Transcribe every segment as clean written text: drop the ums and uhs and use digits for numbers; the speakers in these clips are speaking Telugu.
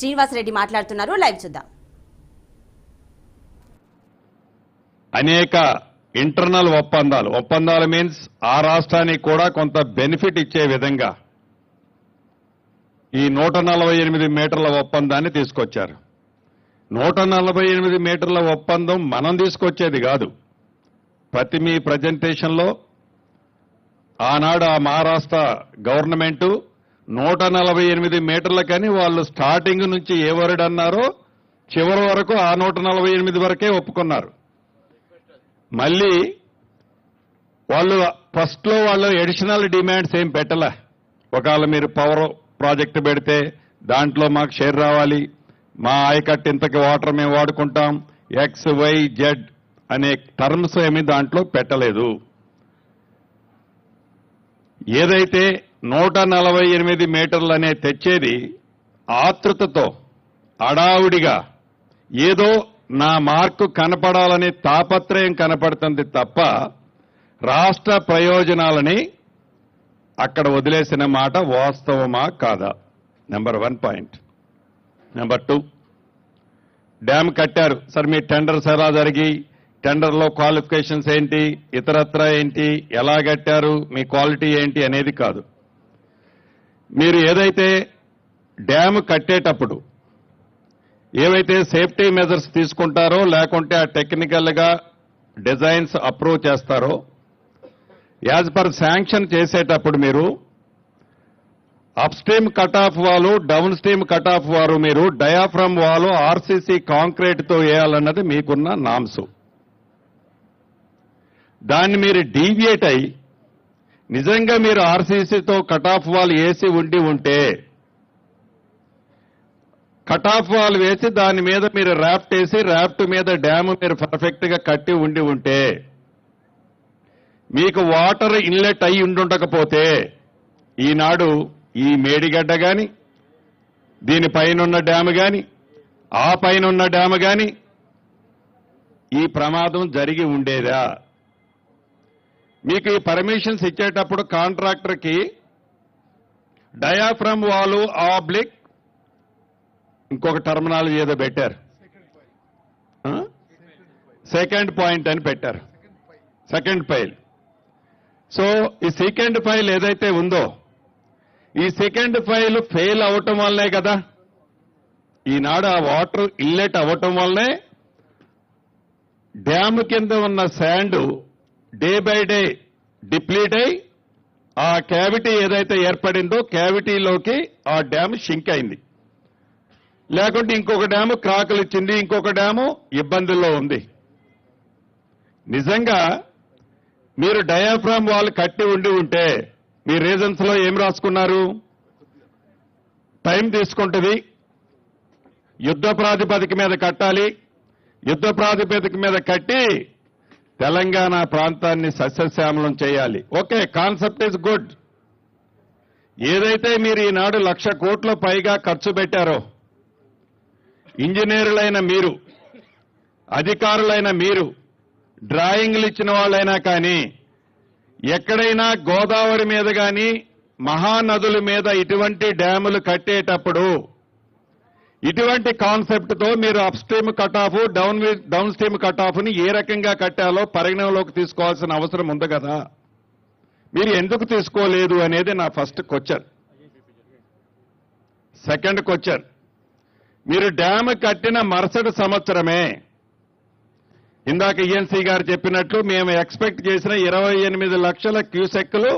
శ్రీనివాసరెడ్డి మాట్లాడుతున్నారు. లైవ్ చూద్దాం. అనేక ఇంటర్నల్ ఒప్పందాలు మీన్స్ ఆ రాష్ట్రానికి కూడా కొంత బెనిఫిట్ ఇచ్చే విధంగా ఈ 148 మీటర్ల ఒప్పందాన్ని తీసుకొచ్చారు. 148 మీటర్ల ఒప్పందం మనం తీసుకొచ్చేది కాదు. మీ ప్రజెంటేషన్లో ఆనాడు ఆ మహారాష్ట్ర గవర్నమెంట్ 148 మీటర్లకని వాళ్ళు స్టార్టింగ్ నుంచి ఏ వర్డ్ అన్నారో చివరి వరకు ఆ 148 వరకే ఒప్పుకున్నారు. మళ్ళీ వాళ్ళు ఫస్ట్లో వాళ్ళు అడిషనల్ డిమాండ్స్ ఏం పెట్టలే. ఒకవేళ మీరు పవర్ ప్రాజెక్టు పెడితే దాంట్లో మాకు షేర్ రావాలి, మా ఆయకట్టు ఇంతకి వాటర్ మేము వాడుకుంటాం, XYZ అనే టర్మ్స్ ఏమీ దాంట్లో పెట్టలేదు. ఏదైతే 148 మీటర్లు అనే తెచ్చేది ఆతృతతో అడావుడిగా ఏదో నా మార్కు కనపడాలనే తాపత్రయం కనపడుతుంది తప్ప రాష్ట్ర ప్రయోజనాలని అక్కడ వదిలేసిన మాట వాస్తవమా కాదా? Number 1 point. నెంబర్ 2, డ్యామ్ కట్టారు సార్, మీ టెండర్స్ ఎలా జరిగి, టెండర్లో క్వాలిఫికేషన్స్ ఏంటి, ఇతరత్ర ఏంటి, ఎలా కట్టారు, మీ క్వాలిటీ ఏంటి అనేది కాదు. మీరు ఏదైతే డ్యామ్ కట్టేటప్పుడు ఏవైతే సేఫ్టీ మెజర్స్ తీసుకుంటారో లేకుంటే ఆ టెక్నికల్గా డిజైన్స్ అప్రూవ్ చేస్తారో యాజ్ పర్ శాంక్షన్ చేసేటప్పుడు మీరు అప్ స్ట్రీమ్ కట్ ఆఫ్ వాలు, డౌన్ స్ట్రీమ్ కట్ ఆఫ్ వారు మీరు డయాఫ్రమ్ వాలు ఆర్సీసీ కాంక్రీట్తో వేయాలన్నది మీకున్న నామ్స్. దాన్ని మీరు డీవియేట్ అయి నిజంగా మీరు ఆర్సీసీతో కట్ ఆఫ్ వాల్ వేసి ఉంటే కట్ ఆఫ్ వాల్ వేసి దాని మీద మీరు ర్యాఫ్ట్ వేసి ర్యాఫ్ట్ మీద డ్యామ్ మీరు పర్ఫెక్ట్ గా కట్టి ఉంటే మీకు వాటర్ ఇన్లెట్ అయి ఉండకపోతే ఈనాడు ఈ మేడిగడ్డ గాని, దీనిపైనున్న డ్యామ్ గాని, ఆ పైనున్న డ్యామ్ గాని ఈ ప్రమాదం జరిగి ఉండేదా? మీకు ఈ పర్మిషన్స్ ఇచ్చేటప్పుడు కాంట్రాక్టర్కి డయాఫ్రమ్ వాలు ఆబ్లిక్ ఇంకొక టర్మినాలజీ ఏదో పెట్టారు, సెకండ్ పాయింట్ అని పెట్టారు, సెకండ్ పైల్. సో ఈ సెకండ్ పైల్ ఏదైతే ఉందో ఈ సెకండ్ పైల్ ఫెయిల్ అవటం వల్లనే కదా ఈనాడు ఆ వాటర్ ఇన్లెట్ అవ్వటం వల్లనే డ్యామ్ కింద ఉన్న sand day by day deplete అయి ఆ క్యావిటీ ఏదైతే ఏర్పడిందో క్యావిటీలోకి ఆ డ్యామ్ షింక్ అయింది. లేకుంటే ఇంకొక డ్యాము క్రాకులు ఇచ్చింది, ఇంకొక డ్యాము ఇబ్బందుల్లో ఉంది. నిజంగా మీరు డయాఫ్రామ్ వాల్ కట్టి ఉంటే మీ రీజన్స్ లో ఏం రాసుకున్నారు? టైం తీసుకుంటుంది, యుద్ధ ప్రాతిపదిక మీద కట్టాలి, యుద్ధ ప్రాతిపదిక మీద కట్టి తెలంగాణ ప్రాంతాన్ని సస్యశ్యామలం చేయాలి. Okay, concept is good. ఏదైతే మీరు ఈనాడు 1,00,000 కోట్ల పైగా ఖర్చు పెట్టారో ఇంజనీర్లైన మీరు, అధికారులైన మీరు, డ్రాయింగ్లు ఇచ్చిన వాళ్ళైనా కానీ ఎక్కడైనా గోదావరి మీద కానీ మహానదుల మీద ఇటువంటి డ్యాములు కట్టేటప్పుడు ఇటువంటి కాన్సెప్ట్తో మీరు upstream cut off, downstream cut ఆఫ్ని ఏ రకంగా కట్టాలో పరిగణనలోకి తీసుకోవాల్సిన అవసరం ఉంది కదా. మీరు ఎందుకు తీసుకోలేదు అనేది నా ఫస్ట్ క్వశ్చన్. సెకండ్ క్వశ్చన్, మీరు డ్యామ్ కట్టిన మరుసటి సంవత్సరమే ఇందాక ఈఎన్సీ గారు చెప్పినట్లు మేము ఎక్స్పెక్ట్ చేసిన 28 లక్షల క్యూసెక్లు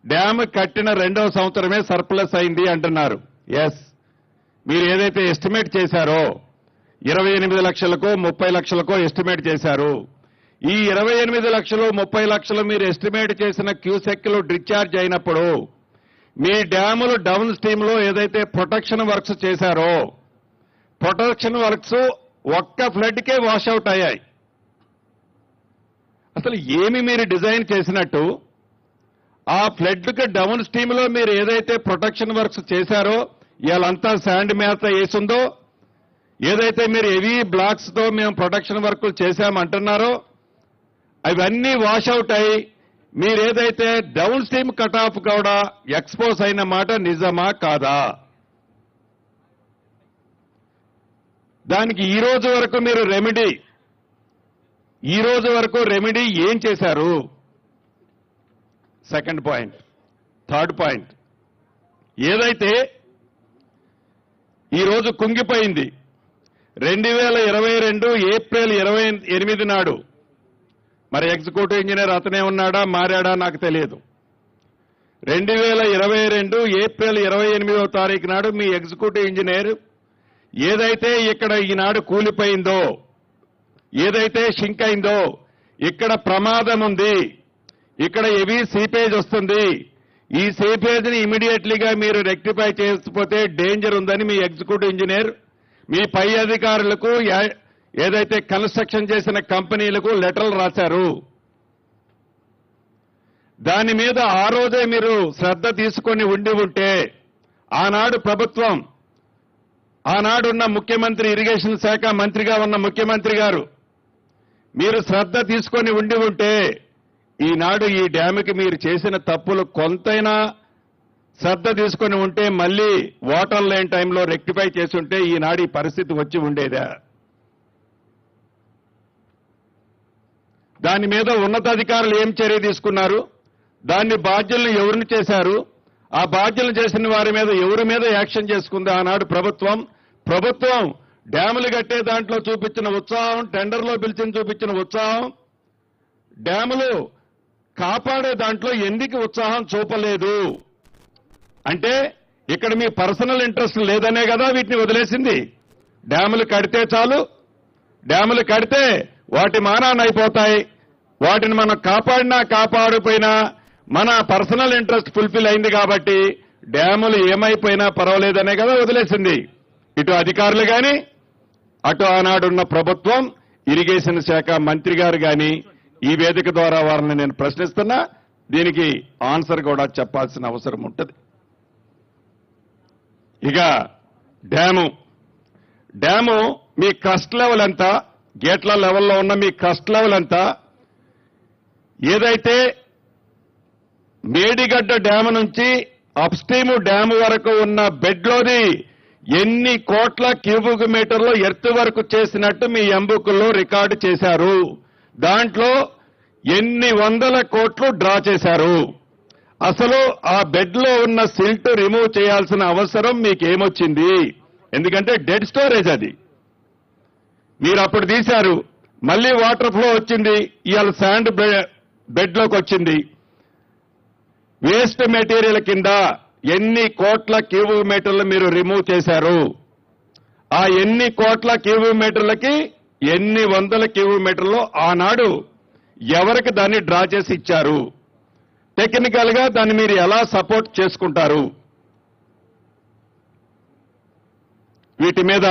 డ్యామ్ కట్టిన 2వ సంవత్సరమే సర్ప్లస్ అయింది అంటున్నారు. ఎస్, మీరు ఏదైతే ఎస్టిమేట్ చేశారో 28 లక్షలకో 30 లక్షలకో ఎస్టిమేట్ చేశారు. ఈ 28 లక్షలు 30 లక్షలు మీరు ఎస్టిమేట్ చేసిన క్యూసెక్లు డిశ్చార్జ్ అయినప్పుడు మీ డ్యాములు డౌన్ స్ట్రీమ్ లో ఏదైతే ప్రొటెక్షన్ వర్క్స్ చేశారో ప్రొటెక్షన్ వర్క్స్ ఒక్క ఫ్లడ్కే వాషౌట్ అయ్యాయి. అసలు ఏమి మీరు డిజైన్ చేసినట్టు ఆ ఫ్లడ్కి డౌన్ స్ట్రీమ్ లో మీరు ఏదైతే ప్రొటెక్షన్ వర్క్స్ చేశారో ఇవాళంతా శాండ్ మేత వేసిందో, ఏదైతే మీరు హెవీ బ్లాక్స్ తో మేము ప్రొటెక్షన్ వర్కులు చేశామంటున్నారో అవన్నీ వాషౌట్ అయి మీరేదైతే డౌన్ స్ట్రీమ్ కట్ ఆఫ్ కూడా ఎక్స్పోజ్ అయిన మాట నిజమా కాదా? దానికి ఈ రోజు వరకు రెమెడీ ఏం చేశారు? Second point. థర్డ్ పాయింట్, ఏదైతే ఈ రోజు కుంగిపోయింది 2022 ఏప్రిల్ 28 నాడు, మరి ఎగ్జిక్యూటివ్ ఇంజనీర్ అతనే ఉన్నాడా మారాడా నాకు తెలియదు. 2022 ఏప్రిల్ 28వ తారీఖు నాడు మీ ఎగ్జిక్యూటివ్ ఇంజనీర్ ఏదైతే ఇక్కడ ఈనాడు కూలిపోయిందో, ఏదైతే షింక్ అయిందో, ఇక్కడ ప్రమాదం ఉంది, ఇక్కడ హెవీ సీపేజ్ వస్తుంది, ఈ సీపేజ్ ని ఇమీడియట్లీగా మీరు రెక్టిఫై చేయకపోతే డేంజర్ ఉందని మీ ఎగ్జిక్యూటివ్ ఇంజనీర్ మీ పై అధికారులకు ఏదైతే కన్స్ట్రక్షన్ చేసిన కంపెనీలకు లెటర్లు రాశారు. దాని మీద ఆ రోజే మీరు శ్రద్ధ తీసుకొని ఉంటే ఆనాడు ప్రభుత్వం, ఆనాడున్న ముఖ్యమంత్రి, ఇరిగేషన్ శాఖ మంత్రిగా ఉన్న ముఖ్యమంత్రి గారు మీరు శ్రద్ధ తీసుకొని ఉంటే ఈనాడు ఈ డ్యాముకి మీరు చేసిన తప్పులు కొంతైనా శ్రద్ధ తీసుకొని ఉంటే మళ్ళీ వాటర్ లేని టైంలో రెక్టిఫై చేసి ఉంటే ఈనాడు ఈ పరిస్థితి వచ్చి ఉండేదా? దాని మీద ఉన్నతాధికారులు ఏం చర్య తీసుకున్నారు? దాన్ని బాధ్యులను ఎవరిని చేశారు? ఆ బాధ్యులను చేసిన వారి మీద ఎవరి మీద యాక్షన్ చేసుకుంది ఆనాడు ప్రభుత్వం డ్యాములు కట్టే దాంట్లో చూపించిన ఉత్సాహం, టెండర్లో పిలిచిన చూపించిన ఉత్సాహం, డ్యాములు కాపాడే దాంట్లో ఎందుకు ఉత్సాహం చూపలేదు? అంటే ఇక్కడ మీ పర్సనల్ ఇంట్రెస్ట్ లేదనే కదా వీటిని వదిలేసింది. డ్యాములు కడితే చాలు, డ్యాములు కడితే వాటి మానాన్ని అయిపోతాయి, వాటిని మనం కాపాడినా కాపాడిపోయినా మన పర్సనల్ ఇంట్రెస్ట్ ఫుల్ఫిల్ అయింది కాబట్టి డ్యాములు ఏమైపోయినా పర్వాలేదనే కదా వదిలేసింది. ఇటు అధికారులు కానీ, అటు ఆనాడున్న ప్రభుత్వం, ఇరిగేషన్ శాఖ మంత్రి గారు కానీ ఈ వేదిక ద్వారా వారిని నేను ప్రశ్నిస్తున్నా. దీనికి ఆన్సర్ కూడా చెప్పాల్సిన అవసరం ఉంటుంది. ఇక డ్యాము మీ క్రస్ట్ లెవెల్ ఎంత, గేట్ల లెవెల్లో ఉన్న మీ క్రస్ట్ లెవెల్ ఎంత, ఏదైతే మేడిగడ్డ డ్యాము నుంచి అప్స్ట్రీమ్ డ్యాము వరకు ఉన్న బెడ్లోది ఎన్ని కోట్ల క్యూబిక్ మీటర్లు ఎర్త్ వరకు చేసినట్టు మీ ఎంబుకుల్లో రికార్డు చేశారు. దాంట్లో ఎన్ని వందల కోట్లు డ్రా చేశారు. అసలు ఆ బెడ్లో ఉన్న సిల్ట్ రిమూవ్ చేయాల్సిన అవసరం మీకేమొచ్చింది? ఎందుకంటే డెడ్ స్టోరేజ్ అది. మీరు అప్పుడు తీశారు, మళ్ళీ వాటర్ ఫ్లో వచ్చింది, ఇవాళ శాండ్ బెడ్లోకి వచ్చింది. వేస్ట్ మెటీరియల్ కింద ఎన్ని కోట్ల క్యూబిక్ మీటర్లు మీరు రిమూవ్ చేశారు? ఆ ఎన్ని కోట్ల క్యూబిక్ మీటర్లకి ఎన్ని వందల క్యూబిక్ మీటర్లు ఆనాడు ఎవరికి దాన్ని డ్రా చేసి ఇచ్చారు? టెక్నికల్ గా దాన్ని మీరు ఎలా సపోర్ట్ చేసుకుంటారు? వీటి మీద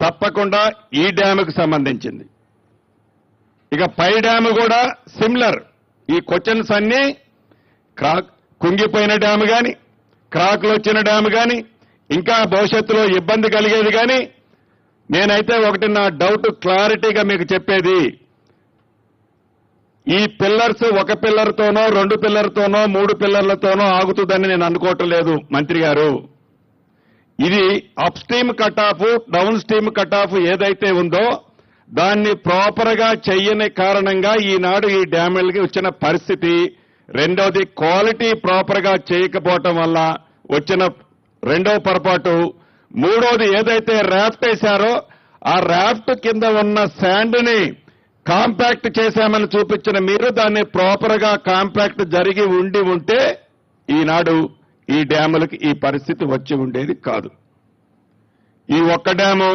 తప్పకుండా ఈ డ్యాముకు సంబంధించింది. ఇక పై డ్యాము కూడా సిమిలర్. ఈ క్వశ్చన్స్ అన్నీ కుంగిపోయిన డ్యాము కానీ, క్రాక్లు వచ్చిన డ్యాము కానీ, ఇంకా భవిష్యత్తులో ఇబ్బంది కలిగేది కానీ, నేనైతే ఒకటి నా డౌట్ క్లారిటీగా మీకు చెప్పేది, ఈ పిల్లర్స్ ఒక పిల్లర్తోనో, 2 పిల్లర్తోనో, 3 పిల్లర్లతోనో ఆగుతుందని నేను అనుకోవటం లేదు మంత్రి గారు. ఇది up stream cut off, downstream cut of ఏదైతే ఉందో దాన్ని ప్రాపర్ గా చెయ్యని కారణంగా ఈనాడు ఈ డ్యాములకి వచ్చిన పరిస్థితి. రెండోది క్వాలిటీ ప్రాపర్ గా చేయకపోవటం వల్ల వచ్చిన రెండో పొరపాటు. మూడోది ఏదైతే రాఫ్ట్ వేశారో ఆ రాఫ్ట్ కింద ఉన్న శాండ్ ని కాంపాక్ట్ చేశామని చూపించిన మీరు దాన్ని ప్రాపర్ గా కాంపాక్ట్ జరిగి ఉంటే ఈనాడు ఈ డ్యాములకి ఈ పరిస్థితి వచ్చి ఉండేది కాదు. ఈ ఒక్క డ్యాము,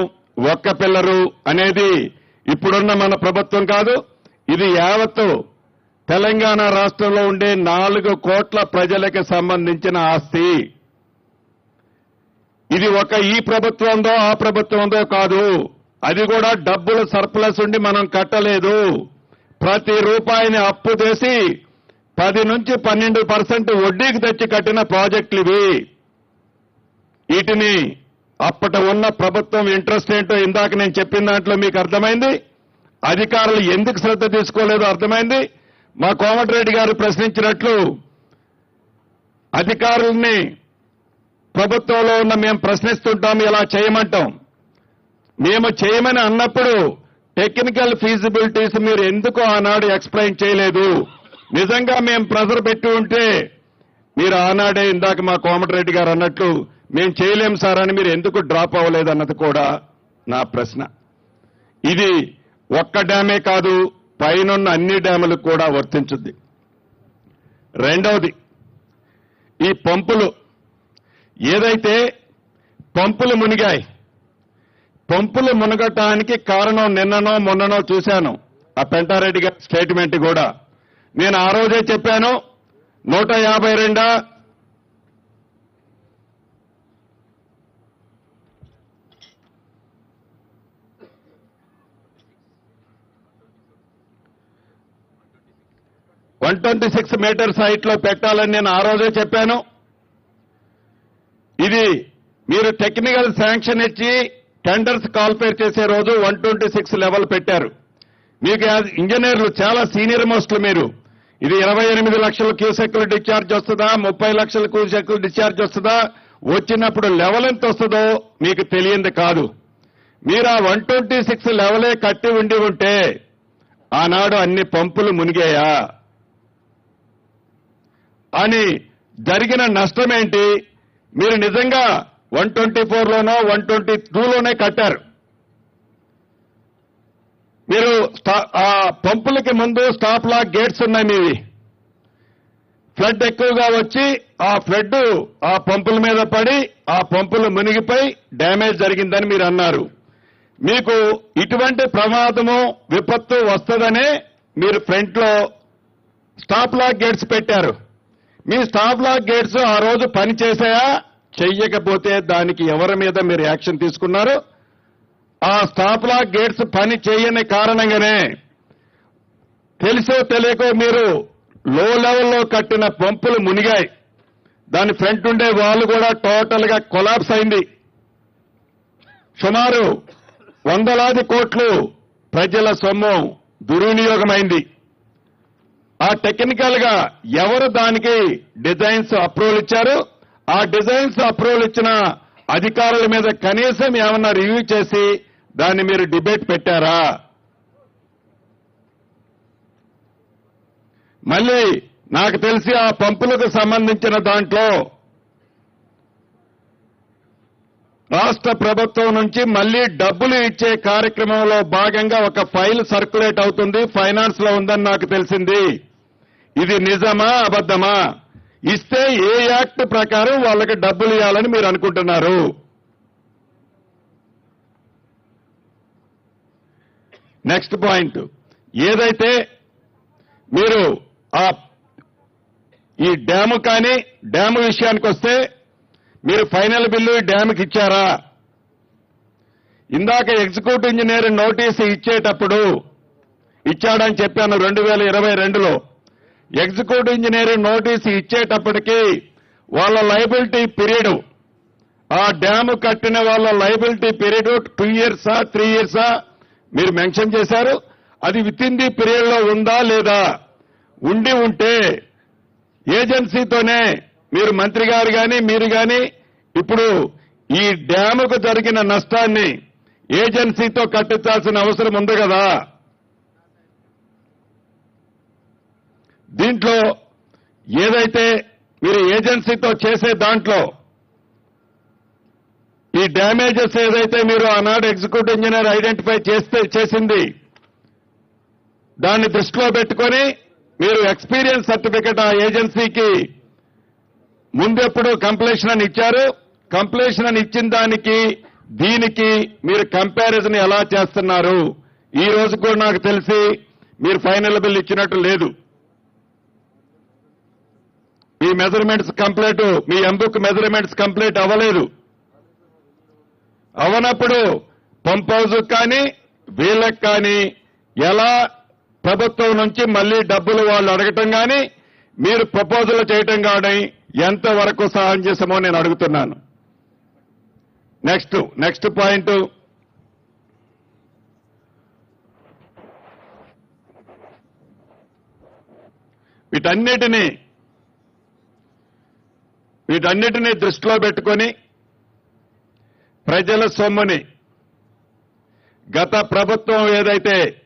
ఒక్క పిల్లరు అనేది ఇప్పుడున్న మన ప్రభుత్వం కాదు. ఇది యావత్తు తెలంగాణ రాష్ట్రంలో ఉండే 4 కోట్ల ప్రజలకు సంబంధించిన ఆస్తి. ఇది ఒక ఈ ప్రభుత్వందో ఆ ప్రభుత్వందో కాదు. అది కూడా డబ్బులు సర్ప్లస్ ఉండి మనం కట్టలేదు. ప్రతి రూపాయిని అప్పు చేసి 10 నుంచి 12% వడ్డీకి తెచ్చి కట్టిన ప్రాజెక్టులు ఇవి. వీటిని అప్పటి ఉన్న ప్రభుత్వం ఇంట్రెస్ట్ ఏంటో ఇందాక నేను చెప్పిన దాంట్లో మీకు అర్థమైంది. అధికారులు ఎందుకు శ్రద్ధ తీసుకోలేదో అర్థమైంది. మా కోమటిరెడ్డి గారు ప్రశ్నించినట్లు అధికారుల్ని ప్రభుత్వంలో ఉన్న మేము ప్రశ్నిస్తుంటాం, ఇలా చేయమంటాం. మేము చేయమని అన్నప్పుడు టెక్నికల్ ఫీజిబిలిటీస్ మీరు ఎందుకు ఆనాడు ఎక్స్ప్లెయిన్ చేయలేదు? నిజంగా మేము ప్రెజర్ పెట్టి ఉంటే మీరు ఆనాడే ఇందాక మా కోమటిరెడ్డి గారు అన్నట్లు మేము చేయలేం సార్ అని మీరు ఎందుకు డ్రాప్ అవ్వలేదన్నది కూడా నా ప్రశ్న. ఇది ఒక్క డ్యామే కాదు, పైనున్న అన్ని డ్యాములకు కూడా వర్తించుద్ది. రెండవది, ఈ పంపులు ఏదైతే పంపులు మునిగాయి, పంపులు మునగటానికి కారణం నిన్ననో మొన్ననో చూశాను ఆ పెంటారెడ్డి గారి స్టేట్మెంట్ కూడా. నేను ఆ రోజే చెప్పాను 152 126 మీటర్స్ హైట్ లో పెట్టాలని నేను ఆ రోజే చెప్పాను. ఇది మీరు టెక్నికల్ శాంక్షన్ ఇచ్చి టెండర్స్ కాల్ఫేర్ చేసే రోజు 126 లెవెల్ పెట్టారు. మీకు ఇంజనీర్లు చాలా సీనియర్ మోస్టులు మీరు. ఇది 28 లక్షల క్యూసెక్లు డిశ్చార్జ్ వస్తుందా, 30 లక్షల క్యూసెక్లు డిశ్చార్జ్ వస్తుందా, వచ్చినప్పుడు లెవెల్ ఎంత వస్తుందో మీకు తెలియంది కాదు. మీరు ఆ 126 లెవెలే కట్టి ఉండి ఉంటే ఆనాడు అన్ని పంపులు మునిగాయా అని జరిగిన నష్టం ఏంటి? మీరు నిజంగా 124లోనో 122లోనే కట్టారు. మీరు ఆ పంపులకి ముందు స్టాప్ లాక్ గేట్స్ ఉన్నాయి మీవి. ఫ్లడ్ ఎక్కువగా వచ్చి ఆ ఫ్లడ్ ఆ పంపుల మీద పడి ఆ పంపులు మునిగిపోయి డ్యామేజ్ జరిగిందని మీరు అన్నారు. మీకు ఇటువంటి ప్రమాదము విపత్తు వస్తుందనే మీరు ఫ్రంట్ లో స్టాప్ లాక్ గేట్స్ పెట్టారు. మీ స్టాప్ లాక్ గేట్స్ ఆ రోజు పని చేశాయా? చెయ్యకపోతే దానికి ఎవరి మీద మీరు యాక్షన్ తీసుకున్నారు? ఆ స్టాప్ లాక్ గేట్స్ పని చేయని కారణంగానే తెలుసో తెలియకో మీరు లో లెవెల్లో కట్టిన పంపులు మునిగాయి. దాని ఫ్రంట్ ఉండే వాళ్ళు కూడా టోటల్ గా కొలాప్స్ అయింది. సుమారు వందలాది కోట్లు ప్రజల సొమ్ము దుర్వినియోగమైంది. ఆ టెక్నికల్ గా ఎవరు దానికి డిజైన్స్ అప్రూవల్ ఇచ్చారు? ఆ డిజైన్స్ అప్రూవల్ ఇచ్చిన అధికారుల మీద కనీసం ఏమన్నా రివ్యూ చేసి దాన్ని మీరు డిబేట్ పెట్టారా? మళ్ళీ నాకు తెలిసి ఆ పంపులకు సంబంధించిన దాంట్లో రాష్ట్ర ప్రభుత్వం నుంచి మళ్లీ డబ్బులు ఇచ్చే కార్యక్రమంలో భాగంగా ఒక ఫైల్ సర్క్యులేట్ అవుతుంది, ఫైనాన్స్ లో ఉందని నాకు తెలిసింది. ఇది నిజమా అబద్ధమా? ఇస్తే ఏ యాక్ట్ ప్రకారం వాళ్ళకి డబ్బులు ఇవ్వాలని మీరు అనుకుంటున్నారు? నెక్స్ట్ పాయింట్, ఏదైతే మీరు ఈ డ్యాము కానీ డ్యాము విషయానికి వస్తే మీరు ఫైనల్ బిల్లు డ్యాముకి ఇచ్చారా? ఇందాక ఎగ్జిక్యూటివ్ ఇంజనీర్ నోటీసు ఇచ్చేటప్పుడు ఇచ్చాడని చెప్పాను 2022లో. ఎగ్జిక్యూటివ్ ఇంజనీర్ నోటీసు ఇచ్చేటప్పటికి వాళ్ళ లయబిలిటీ పీరియడ్, ఆ డ్యాము కట్టిన వాళ్ళ లయబిలిటీ పీరియడ్ 2 ఇయర్సా 3 ఇయర్సా మీరు మెన్షన్ చేశారు. అది విత్ ఇన్ ది పీరియడ్ లో ఉందా లేదా? ఉండి ఉంటే ఏజెన్సీతోనే మీరు మంత్రి గారు కానీ మీరు కానీ ఇప్పుడు ఈ డ్యాముకు జరిగిన నష్టాన్ని ఏజెన్సీతో కట్టించాల్సిన అవసరం ఉంది కదా. దీంట్లో ఏదైతే మీరు ఏజెన్సీతో చేసే దాంట్లో ఈ డ్యామేజెస్ ఏదైతే మీరు ఆనాడు ఎగ్జిక్యూటివ్ ఇంజనీర్ ఐడెంటిఫై చేసింది దాన్ని దృష్టిలో పెట్టుకొని మీరు ఎక్స్పీరియన్స్ సర్టిఫికెట్ ఆ ఏజెన్సీకి ముందెప్పుడు కంప్లీషన్ అని ఇచ్చారు. కంప్లీషన్ అని ఇచ్చిన దానికి దీనికి మీరు కంపారిజన్ ఎలా చేస్తున్నారు? ఈ రోజు కూడా నాకు తెలిసి మీరు ఫైనల్ బిల్ ఇచ్చినట్టు లేదు. ఈ మెజర్మెంట్స్ కంప్లీట్, మీ ఎంబుక్ మెజర్మెంట్స్ కంప్లీట్ అవ్వలేదు. అవనప్పుడు పంప్ హౌస్ కానీ వీళ్ళకి కానీ ఎలా ప్రభుత్వం నుంచి మళ్లీ డబ్బులు వాళ్ళు అడగటం కానీ మీరు ప్రపోజల్ చేయటం కానీ ఎంతవరకు సమంజసమో నేను అడుగుతున్నాను. నెక్స్ట్ పాయింట్, వీటన్నిటినీ దృష్టిలో పెట్టుకొని ప్రజల సొమ్ముని గత ప్రభుత్వం ఏదైతే